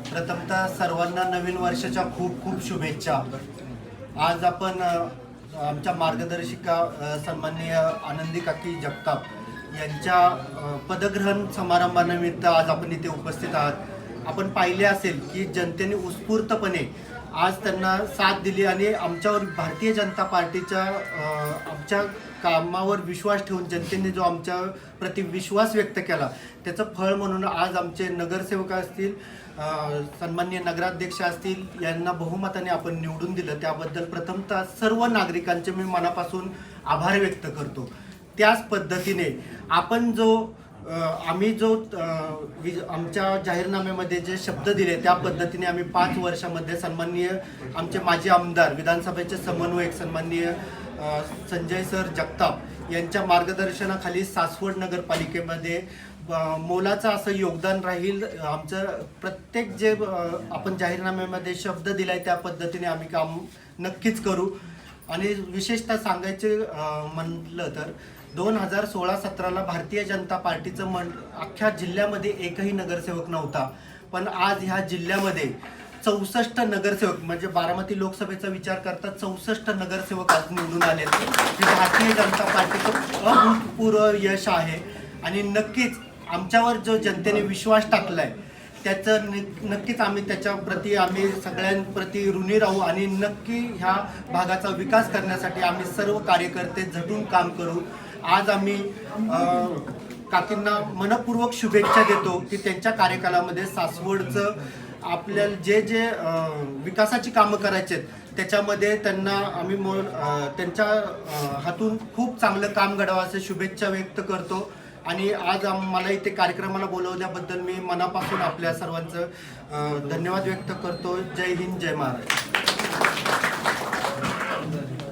प्रथमतः सर्वांना नवीन वर्षाच्या खूप खूप शुभेच्छा। आज आपण आमच्या मार्गदर्शिका सन्माननीय आनंदी काकी जगताप यांच्या पदग्रहण समारंभानिमित्त आज आपण इथे उपस्थित आहात। आपण पाहिले असेल की जनतेने उत्स्फूर्तपणे आज त्यांना साथ दिली आणि आमच्यावर भारतीय जनता पार्टीच्या आमच्या कामावर विश्वास ठेवून जनतेने जो आमच्या प्रति विश्वास व्यक्त केला त्याचं फळ म्हणून आज आमचे नगरसेवक असतील, सन्माननीय नगराध्यक्ष असतील यांना बहुमताने आपण निवडून दिलं, त्याबद्दल प्रथमतः सर्व नागरिकांचे मी मनापासून आभार व्यक्त करतो। त्याच पद्धतीने आपण आम्ही आमच्या जाहीरनाम्यामध्ये जे शब्द दिले त्या पद्धतीने आम्ही 5 वर्षामध्ये सन्माननीय आमचे माजी आमदार विधानसभेचे समन्वयक सन्माननीय संजय सर जगताप यांच्या मार्गदर्शनाखाली सासवड नगरपालिकेमध्ये मोलाचं असं योगदान राहील। आमचं प्रत्येक जे आपण जाहीरनाम्यामध्ये शब्द दिलाय त्या पद्धतीने आम्ही काम नक्कीच करू। आणि विशेषतः सांगायचे म्हटलं तर 2016-17ला भारतीय जनता पार्टीचं अख्ख्या जिल्ह्यामध्ये एकही नगरसेवक नव्हता, पण आज ह्या जिल्ह्यामध्ये 64 नगरसेवक म्हणजे बारामती लोकसभेचा विचार करता 64 नगरसेवक आज निवडून आले। हे भारतीय जनता पार्टीचं अभूतपूर्व यश आहे आणि नक्कीच आमच्यावर जो जनतेने विश्वास टाकलाय त्याचं नक्कीच आम्ही त्याच्याप्रती आम्ही सगळ्यांप्रती ऋणी राहू आणि नक्की ह्या भागाचा विकास करण्यासाठी आम्ही सर्व कार्यकर्ते झटून काम करू। आज आम्ही काकींना मनपूर्वक शुभेच्छा देतो की त्यांच्या कार्यकालामध्ये सासवडचं आपल्याला जे जे विकासाची कामं करायचे त्याच्यामध्ये त्यांना आम्ही त्यांच्या हातून खूप चांगलं काम घडावं असे शुभेच्छा व्यक्त करतो। आणि आज मला इथे कार्यक्रमाला बोलवल्याबद्दल मी मनापासून आपल्या सर्वांचं धन्यवाद व्यक्त करतो। जय हिंद, जय महाराष्ट्र।